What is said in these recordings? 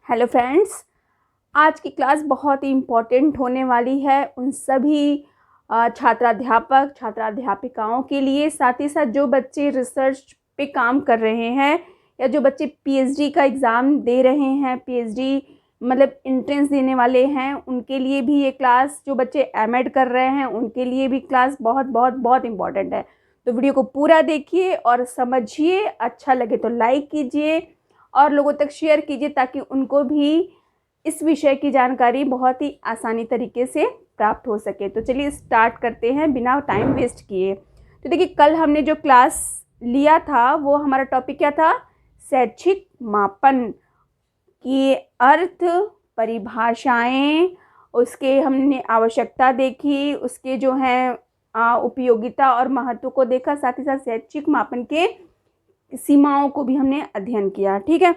Hello friends, आज की class बहुत ही इम्पोर्टेंट होने वाली है उन सभी छात्राध्यापिकाओं के लिए, साथ ही साथ जो बच्चे रिसर्च पे काम कर रहे हैं या जो बच्चे पीएचडी का एग्ज़ाम दे रहे हैं, पीएचडी मतलब एंट्रेंस देने वाले हैं, उनके लिए भी ये क्लास, जो बच्चे एमएड कर रहे हैं उनके लिए भी क्लास बहुत बहुत बहुत इम्पॉर्टेंट है। तो वीडियो को पूरा देखिए और समझिए, अच्छा लगे तो लाइक कीजिए और लोगों तक शेयर कीजिए ताकि उनको भी इस विषय की जानकारी बहुत ही आसानी तरीके से प्राप्त हो सके। तो चलिए स्टार्ट करते हैं बिना टाइम वेस्ट किए। तो देखिए, कल हमने जो क्लास लिया था वो हमारा टॉपिक क्या था? शैक्षिक मापन की अर्थ, परिभाषाएं, उसके हमने आवश्यकता देखी, उसके जो है उपयोगिता और महत्व को देखा, साथ ही साथ शैक्षिक मापन के सीमाओं को भी हमने अध्ययन किया। ठीक है,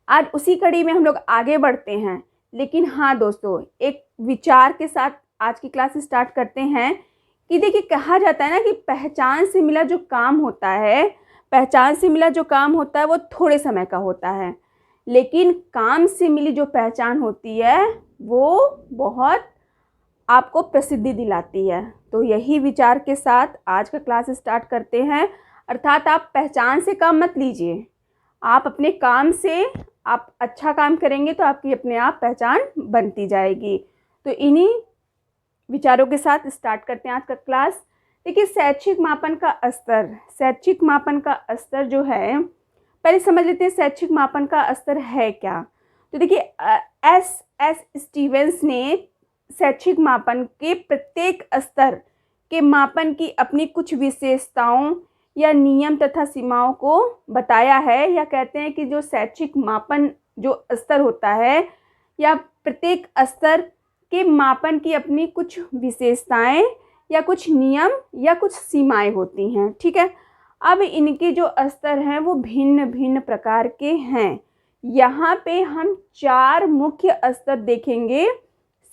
आज उसी कड़ी में हम लोग आगे बढ़ते हैं। लेकिन हाँ दोस्तों, एक विचार के साथ आज की क्लास स्टार्ट करते हैं कि देखिए, कहा जाता है ना कि पहचान से मिला जो काम होता है, पहचान से मिला जो काम होता है वो थोड़े समय का होता है, लेकिन काम से मिली जो पहचान होती है वो बहुत आपको प्रसिद्धि दिलाती है। तो यही विचार के साथ आज का क्लास स्टार्ट करते हैं। अर्थात आप पहचान से काम मत लीजिए, आप अपने काम से आप अच्छा काम करेंगे तो आपकी अपने आप पहचान बनती जाएगी। तो इन्हीं विचारों के साथ स्टार्ट करते हैं आज का क्लास। देखिए, शैक्षिक मापन का स्तर, शैक्षिक मापन का स्तर जो है, पहले समझ लेते हैं शैक्षिक मापन का स्तर है क्या। तो देखिए, एस स्टीवेंस ने शैक्षिक मापन के प्रत्येक स्तर के मापन की अपनी कुछ विशेषताओं या नियम तथा सीमाओं को बताया है, या कहते हैं कि जो शैक्षिक मापन जो स्तर होता है या प्रत्येक स्तर के मापन की अपनी कुछ विशेषताएं या कुछ नियम या कुछ सीमाएं होती हैं। ठीक है, अब इनके जो स्तर हैं वो भिन्न भिन्न प्रकार के हैं। यहाँ पे हम 4 मुख्य स्तर देखेंगे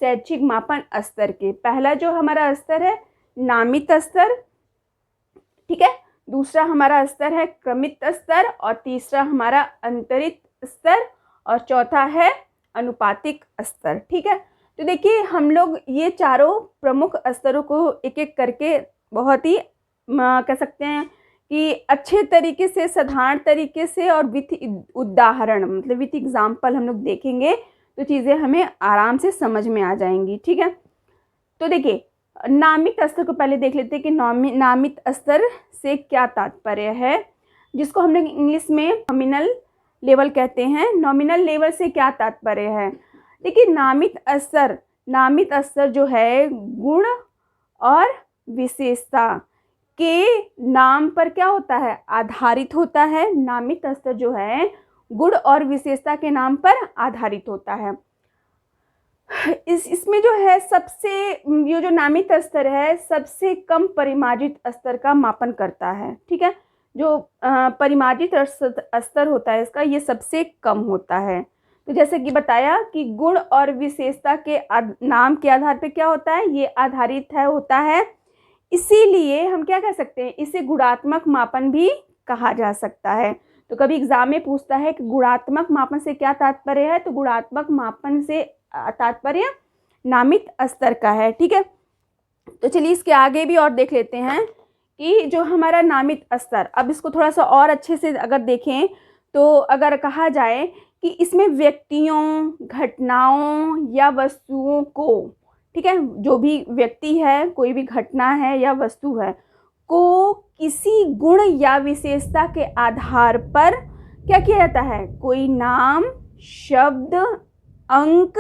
शैक्षिक मापन स्तर के। पहला जो हमारा स्तर है नामित स्तर, ठीक है, दूसरा हमारा स्तर है क्रमित स्तर, और तीसरा हमारा अंतरित स्तर, और चौथा है अनुपातिक स्तर। ठीक है, तो देखिए, हम लोग ये चारों प्रमुख स्तरों को एक एक करके बहुत ही कह सकते हैं कि अच्छे तरीके से, साधारण तरीके से और विथ उदाहरण, मतलब विथ एग्जाम्पल हम लोग देखेंगे तो चीज़ें हमें आराम से समझ में आ जाएंगी। ठीक है, तो देखिए, नामित स्तर को पहले देख लेते हैं कि नामित स्तर से क्या तात्पर्य है, जिसको हम लोग इंग्लिश में नॉमिनल लेवल कहते हैं। नॉमिनल लेवल से क्या तात्पर्य है? देखिए, नामित स्तर जो है गुण और विशेषता के नाम पर क्या होता है? आधारित होता है। नामित स्तर जो है गुण और विशेषता के नाम पर आधारित होता है। इसमें जो है सबसे, ये जो नामित स्तर है सबसे कम परिमार्जित स्तर का मापन करता है। ठीक है, जो परिमार्जित स्तर होता है इसका, ये सबसे कम होता है। तो जैसे कि बताया कि गुण और विशेषता के नाम के आधार पर क्या होता है, ये आधारित होता है। इसीलिए हम क्या कह सकते हैं, इसे गुणात्मक मापन भी कहा जा सकता है। तो कभी एग्जाम में पूछता है कि गुणात्मक मापन से क्या तात्पर्य है, तो गुणात्मक मापन से तात्पर्य नामित स्तर का है। ठीक है, तो चलिए इसके आगे भी और देख लेते हैं कि जो हमारा नामित स्तर, अब इसको थोड़ा सा और अच्छे से अगर देखें तो अगर कहा जाए कि इसमें व्यक्तियों, घटनाओं या वस्तुओं को, ठीक है, जो भी व्यक्ति है, कोई भी घटना है या वस्तु है, को किसी गुण या विशेषता के आधार पर क्या किया जाता है? कोई नाम, शब्द, अंक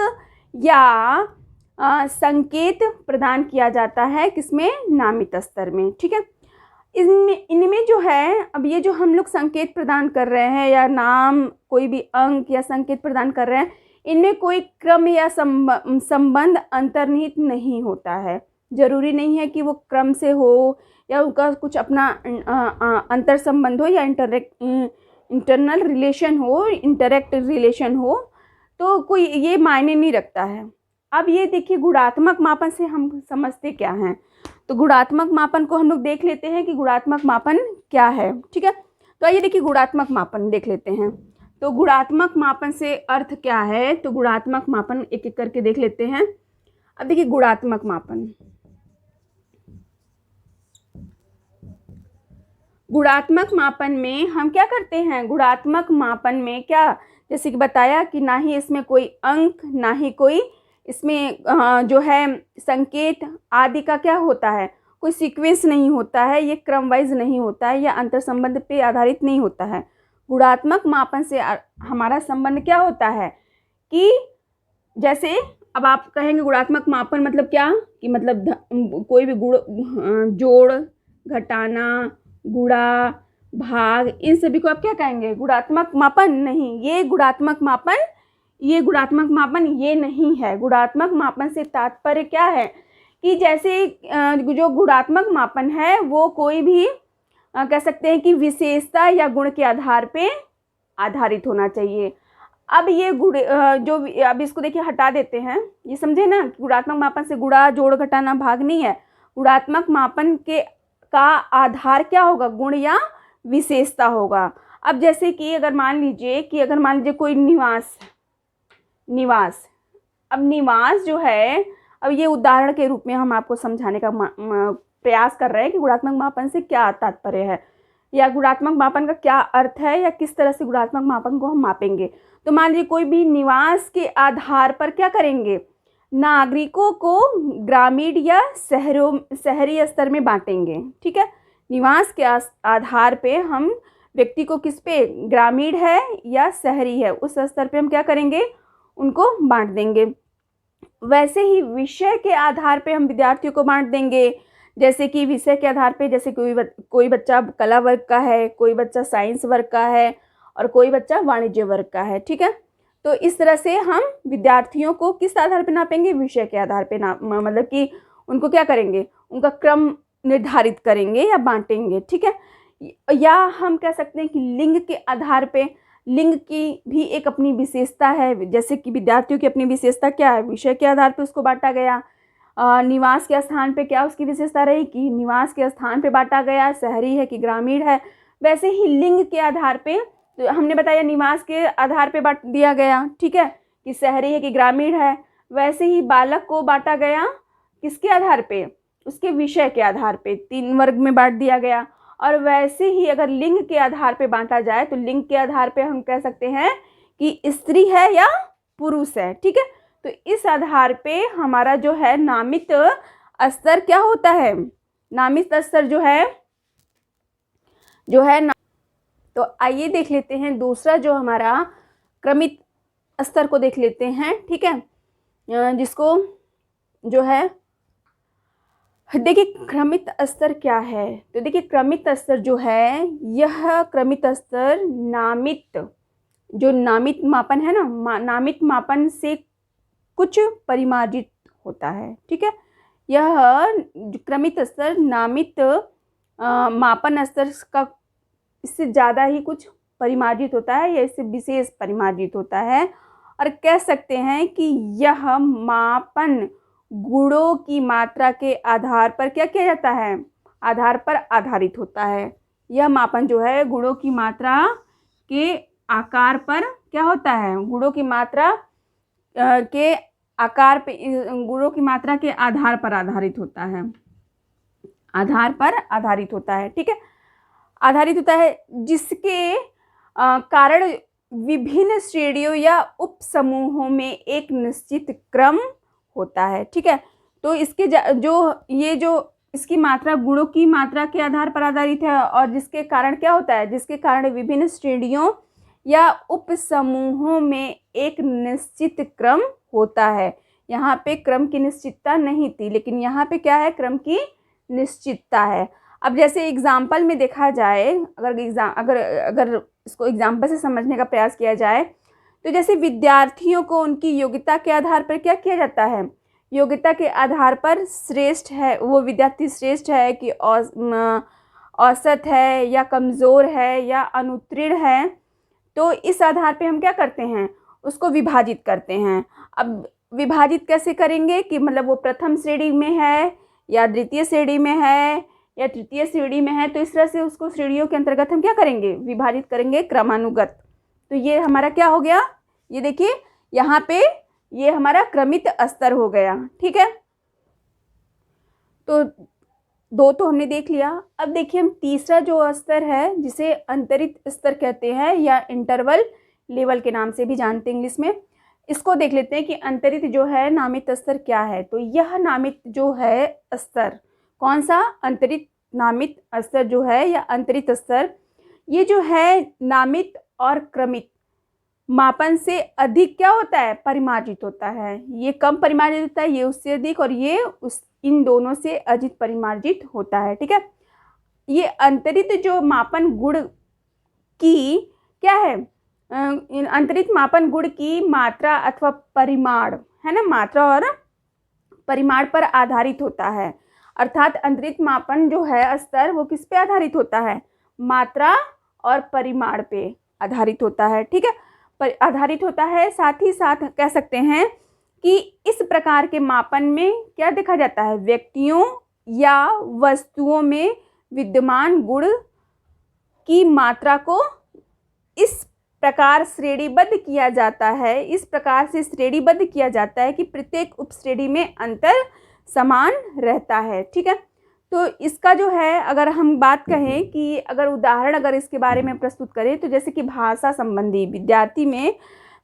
या संकेत प्रदान किया जाता है। किसमें? नामित स्तर में। ठीक है, इनमें जो है, अब ये जो हम लोग संकेत प्रदान कर रहे हैं या नाम, कोई भी अंक या संकेत प्रदान कर रहे हैं, इनमें कोई क्रम या संबंध अंतर्निहित नहीं होता है। जरूरी नहीं है कि वो क्रम से हो या उनका कुछ अपना अंतर संबंध हो या इंटरनल रिलेशन हो, इंटरेक्ट रिलेशन हो, तो कोई ये मायने नहीं रखता है। अब ये देखिए, गुणात्मक मापन से हम समझते क्या हैं। तो गुणात्मक मापन को हम लोग देख लेते हैं कि गुणात्मक मापन क्या है। ठीक है, तो आइए देखिए, गुणात्मक मापन देख लेते हैं। तो गुणात्मक मापन से अर्थ क्या है, तो गुणात्मक मापन एक एक करके देख लेते हैं। अब देखिए गुणात्मक मापन, गुणात्मक मापन में हम क्या करते हैं, गुणात्मक मापन में क्या, जैसे कि बताया कि ना ही इसमें कोई अंक, ना ही कोई इसमें जो है संकेत आदि का क्या होता है, कोई सीक्वेंस नहीं होता है, ये क्रम वाइज नहीं होता है, या अंतर संबंध पे आधारित नहीं होता है। गुणात्मक मापन से हमारा संबंध क्या होता है कि जैसे अब आप कहेंगे गुणात्मक मापन मतलब क्या, कि मतलब कोई भी गुण, जोड़, घटाना, गुणा, भाग, इन सभी को आप क्या कहेंगे, गुणात्मक मापन। नहीं, ये गुणात्मक मापन, ये गुणात्मक मापन ये नहीं है। गुणात्मक मापन से तात्पर्य क्या है कि जैसे जो गुणात्मक मापन है वो कोई भी कह सकते हैं कि विशेषता या गुण के आधार पे आधारित होना चाहिए। अब ये गुण जो अब इसको देखिए हटा देते हैं, ये समझे ना, गुणात्मक मापन से गुणा, जोड़, घटाना, भाग नहीं है। गुणात्मक मापन के का आधार क्या होगा, गुण या विशेषता होगा। अब जैसे कि अगर मान लीजिए कोई निवास, अब निवास जो है, अब ये उदाहरण के रूप में हम आपको समझाने का प्रयास कर रहे हैं कि गुणात्मक मापन से क्या तात्पर्य है, या गुणात्मक मापन का क्या अर्थ है, या किस तरह से गुणात्मक मापन को हम मापेंगे। तो मान लीजिए कोई भी निवास के आधार पर क्या करेंगे, नागरिकों को ग्रामीण या शहरी स्तर में बांटेंगे। ठीक है, निवास के आधार पे हम व्यक्ति को किस पे, ग्रामीण है या शहरी है, उस स्तर पे हम क्या करेंगे, उनको बांट देंगे। वैसे ही विषय के आधार पे हम विद्यार्थियों को बांट देंगे। जैसे कि विषय के आधार पे, जैसे कोई बच्चा कला वर्ग का है, कोई बच्चा साइंस वर्ग का है, और कोई बच्चा वाणिज्य वर्ग का है। ठीक है, तो इस तरह से हम विद्यार्थियों को किस आधार पे नापेंगे, विषय के आधार पे मतलब कि उनको क्या करेंगे, उनका क्रम निर्धारित करेंगे या बांटेंगे। ठीक है, या हम कह सकते हैं कि लिंग के आधार पे, लिंग की भी एक अपनी विशेषता है। जैसे कि विद्यार्थियों की अपनी विशेषता क्या है, विषय के आधार पे उसको बांटा गया। निवास के स्थान पे क्या उसकी विशेषता रही कि निवास के स्थान पे बांटा गया, शहरी है कि ग्रामीण है। वैसे ही लिंग के आधार पे, तो हमने बताया निवास के आधार पे बांट दिया गया, ठीक है, कि शहरी है कि ग्रामीण है। वैसे ही बालक को बांटा गया किसके आधार पे, उसके विषय के आधार पे, 3 वर्ग में बांट दिया गया। और वैसे ही अगर लिंग के आधार पे बांटा जाए तो लिंग के आधार पे हम कह सकते हैं कि स्त्री है या पुरुष है। ठीक है, तो इस आधार पे हमारा जो है नामित स्तर क्या होता है, नामित स्तर जो है तो आइए देख लेते हैं दूसरा जो हमारा क्रमित स्तर को देख लेते हैं। ठीक है, जिसको जो है देखिए क्रमित स्तर क्या है, तो देखिए क्रमित स्तर जो है, यह क्रमित स्तर नामित मापन है ना, नामित मापन से कुछ परिमार्जित होता है। ठीक है, यह क्रमित स्तर नामित मापन स्तर का इससे ज़्यादा ही कुछ परिमार्जित होता है, या इससे विशेष परिमार्जित होता है। और कह सकते हैं कि यह मापन गुणों की मात्रा के आधार पर क्या किया जाता है, आधार पर आधारित होता है। यह मापन जो है गुणों की मात्रा के आकार पर क्या होता है, गुणों की मात्रा के आकार पे, गुणों की मात्रा के आधार पर आधारित होता है, आधार पर आधारित होता है। ठीक है, आधारित होता है, जिसके कारण विभिन्न श्रेणियों या उप समूहों में एक निश्चित क्रम होता है। ठीक है, तो इसके जो इसकी मात्रा गुणों की मात्रा के आधार पर आधारित है, और जिसके कारण क्या होता है, जिसके कारण विभिन्न श्रेणियों या उप समूहों में एक निश्चित क्रम होता है। यहाँ पे क्रम की निश्चितता नहीं थी, लेकिन यहाँ पे क्या है, क्रम की निश्चितता है। अब जैसे एग्जाम्पल में देखा जाए, अगर इसको एग्जाम्पल से समझने का प्रयास किया जाए, तो जैसे विद्यार्थियों को उनकी योग्यता के आधार पर क्या किया जाता है, योग्यता के आधार पर श्रेष्ठ है, वो विद्यार्थी श्रेष्ठ है कि औसत है, या कमज़ोर है, या अनुत्तीर्ण है। तो इस आधार पे हम क्या करते हैं, उसको विभाजित करते हैं। अब विभाजित कैसे करेंगे कि मतलब वो प्रथम श्रेणी में है, या द्वितीय श्रेणी में है, या तृतीय श्रेणी में है, तो इस तरह से उसको श्रेणियों के अंतर्गत हम क्या करेंगे, विभाजित करेंगे क्रमानुगत। तो ये हमारा क्या हो गया, ये देखिए यहाँ पे ये हमारा क्रमित स्तर हो गया। ठीक है, तो दो तो हमने देख लिया। अब देखिए हम तीसरा जो स्तर है जिसे अंतरित स्तर कहते हैं या इंटरवल लेवल के नाम से भी जानते हैं इंग्लिश में, इसको देख लेते हैं कि अंतरित जो है नामित स्तर क्या है। तो यह नामित जो है स्तर, कौन सा, अंतरित नामित स्तर जो है या अंतरित स्तर, ये जो है नामित और क्रमित मापन से अधिक क्या होता है, परिमार्जित होता है। ये कम परिमार्जित होता है, ये उससे अधिक, और ये इन दोनों से अधिक परिमार्जित होता है। ठीक है, ये अंतरित जो मापन गुण की क्या है, अंतरित मापन गुण की मात्रा अथवा परिमाण है ना, मात्रा और परिमाण पर आधारित होता है। अर्थात अंतरित मापन जो है स्तर वो किस पे आधारित होता है, मात्रा और परिमाण पे आधारित होता है। ठीक है, पर आधारित होता है। साथ ही साथ कह सकते हैं कि इस प्रकार के मापन में क्या देखा जाता है, व्यक्तियों या वस्तुओं में विद्यमान गुण की मात्रा को इस प्रकार श्रेणीबद्ध किया जाता है, इस प्रकार से श्रेणीबद्ध किया जाता है कि प्रत्येक उपश्रेणी में अंतर समान रहता है। ठीक है, तो इसका जो है अगर हम बात कहें कि अगर उदाहरण अगर इसके बारे में प्रस्तुत करें, तो जैसे कि भाषा संबंधी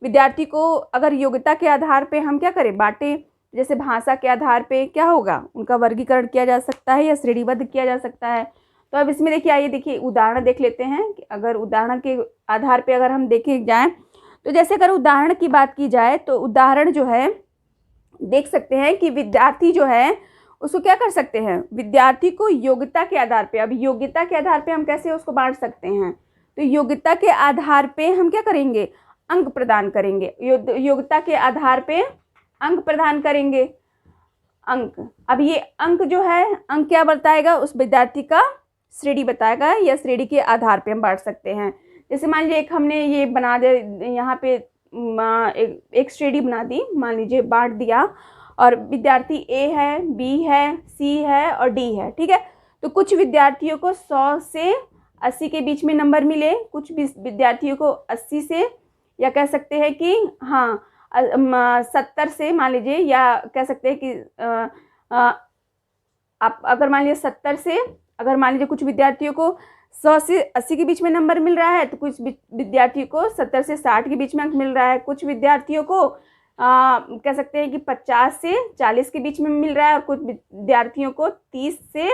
विद्यार्थी को अगर योग्यता के आधार पे हम क्या करें, बांटे, जैसे भाषा के आधार पे क्या होगा, उनका वर्गीकरण किया जा सकता है या श्रेणीबद्ध किया जा सकता है। तो अब इसमें देखिए, आइए देखिए उदाहरण देख लेते हैं कि अगर उदाहरण के आधार पे अगर हम देखे जाएं, तो जैसे अगर उदाहरण की बात की जाए तो उदाहरण जो है देख सकते हैं कि विद्यार्थी जो है उसको क्या कर सकते हैं, विद्यार्थी को योग्यता के आधार पे, अब योग्यता के आधार पे हम कैसे उसको बांट सकते हैं, तो योग्यता के आधार पे हम क्या करेंगे, अंक प्रदान करेंगे, योग्यता के आधार पे अंक प्रदान करेंगे, अंक। अब ये अंक जो है, अंक क्या बताएगा, उस विद्यार्थी का श्रेणी बताएगा या श्रेणी के आधार पे हम बांट सकते हैं। जैसे मान लीजिए एक हमने ये बना दे, यहाँ पे एक श्रेणी बना दी, मान लीजिए बांट दिया, और विद्यार्थी ए है, बी है, सी है और डी है। ठीक है, तो कुछ विद्यार्थियों को 100 से 80 के बीच में नंबर मिले, कुछ विद्यार्थियों को 80 से, या कह सकते हैं कि हाँ 70 से मान लीजिए, या कह सकते हैं कि आप अगर मान लीजिए 70 से, अगर मान लीजिए कुछ विद्यार्थियों को 100 से 80 के बीच में नंबर मिल रहा है, तो कुछ विद्यार्थियों को 70 से 60 के बीच में अंक मिल रहा है, कुछ विद्यार्थियों को कह सकते हैं कि 50 से 40 के बीच में मिल रहा है, और कुछ विद्यार्थियों को 30 से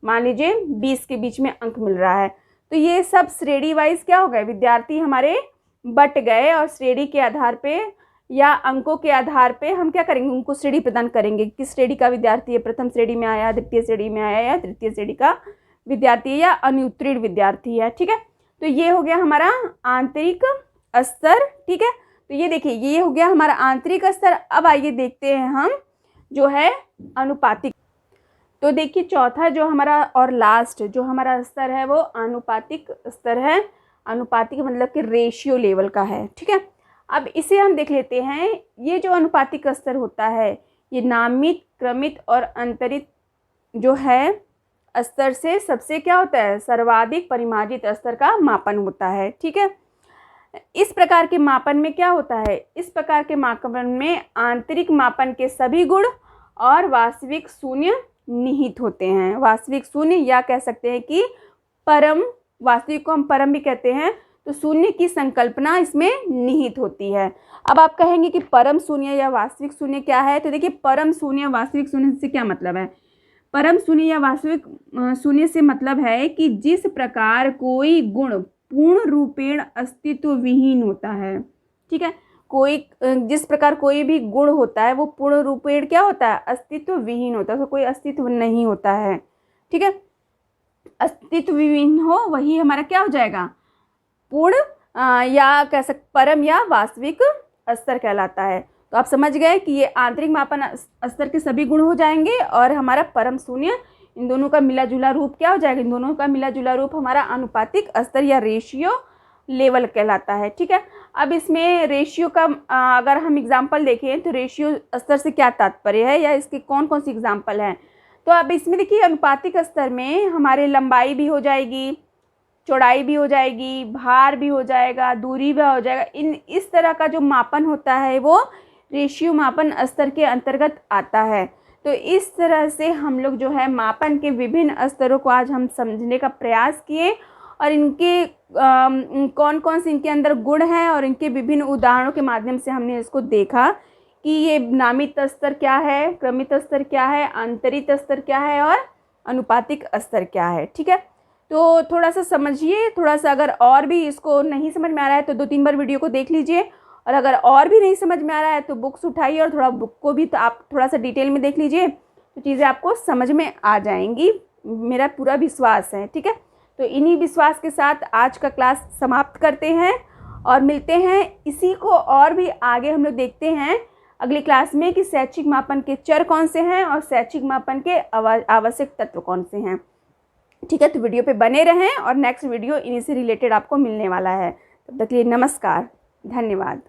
मान लीजिए 20 के बीच में अंक मिल रहा है। तो ये सब श्रेणी वाइज क्या हो गए, विद्यार्थी हमारे बट गए, और श्रेणी के आधार पे या अंकों के आधार पे हम क्या करेंगे, उनको श्रेणी प्रदान करेंगे, किस श्रेणी का विद्यार्थी है, प्रथम श्रेणी में आया, द्वितीय श्रेणी में आया, या तृतीय श्रेणी का विद्यार्थी या अनुत्तीर्ण विद्यार्थी है। ठीक है, तो ये हो गया हमारा आंतरिक स्तर। ठीक है, तो ये देखिए ये हो गया हमारा आंतरिक स्तर। अब आइए देखते हैं हम जो है अनुपातिक। तो देखिए चौथा जो हमारा और लास्ट जो हमारा स्तर है वो अनुपातिक स्तर है। अनुपातिक मतलब कि रेशियो लेवल का है। ठीक है, अब इसे हम देख लेते हैं। ये जो अनुपातिक स्तर होता है ये नामित, क्रमित और अंतरित जो है स्तर से सबसे क्या होता है, सर्वाधिक परिमार्जित स्तर का मापन होता है। ठीक है, इस प्रकार के मापन में क्या होता है, इस प्रकार के मापन में आंतरिक मापन के सभी गुण और वास्तविक शून्य निहित होते हैं। वास्तविक शून्य या कह सकते हैं कि परम, वास्तविक को हम परम भी कहते हैं, तो शून्य की संकल्पना इसमें निहित होती है। अब आप कहेंगे कि परम शून्य या वास्तविक शून्य क्या है, तो देखिए परम शून्य वास्तविक शून्य से क्या मतलब है। परम शून्य या वास्तविक शून्य से मतलब है कि जिस प्रकार कोई गुण पूर्ण रूपेण अस्तित्व विहीन होता है। ठीक है, कोई जिस प्रकार कोई भी गुण होता है वो पूर्ण रूपेण क्या होता है, अस्तित्व विहीन होता है, तो कोई अस्तित्व नहीं होता है। ठीक है, अस्तित्व विहीन हो वही हमारा क्या हो जाएगा, पूर्ण या कह सकते परम या वास्तविक स्तर कहलाता है। तो आप समझ गए कि ये आंतरिक मापन स्तर के सभी गुण हो जाएंगे और हमारा परम शून्य, इन दोनों का मिला जुला रूप क्या हो जाएगा, इन दोनों का मिला जुला रूप हमारा अनुपातिक स्तर या रेशियो लेवल कहलाता है। ठीक है, अब इसमें रेशियो का अगर हम एग्जाम्पल देखें तो रेशियो स्तर से क्या तात्पर्य है या इसके कौन कौन सी एग्जाम्पल हैं। तो अब इसमें देखिए अनुपातिक स्तर में हमारे लंबाई भी हो जाएगी, चौड़ाई भी हो जाएगी, भार भी हो जाएगा, दूरी भी हो जाएगा। इस तरह का जो मापन होता है वो रेशियो मापन स्तर के अंतर्गत आता है। तो इस तरह से हम लोग जो है मापन के विभिन्न स्तरों को आज हम समझने का प्रयास किए और इनके कौन कौन से इनके अंदर गुण हैं और इनके विभिन्न उदाहरणों के माध्यम से हमने इसको देखा कि ये नामित स्तर क्या है, क्रमित स्तर क्या है, अंतरित स्तर क्या है और अनुपातिक स्तर क्या है। ठीक है, तो थोड़ा सा समझिए, थोड़ा सा अगर और भी इसको नहीं समझ में आ रहा है तो 2-3 बार वीडियो को देख लीजिए, और अगर और भी नहीं समझ में आ रहा है तो बुक्स उठाइए और थोड़ा बुक को भी तो आप थोड़ा सा डिटेल में देख लीजिए, तो चीज़ें आपको समझ में आ जाएंगी, मेरा पूरा विश्वास है। ठीक है, तो इन्हीं विश्वास के साथ आज का क्लास समाप्त करते हैं और मिलते हैं इसी को और भी आगे हम लोग देखते हैं अगली क्लास में कि शैक्षिक मापन के चर कौन से हैं और शैक्षिक मापन के आवश्यक तत्व कौन से हैं। ठीक है, तो वीडियो पे बने रहें और नेक्स्ट वीडियो इन्हीं से रिलेटेड आपको मिलने वाला है। तब तक के लिए नमस्कार, धन्यवाद।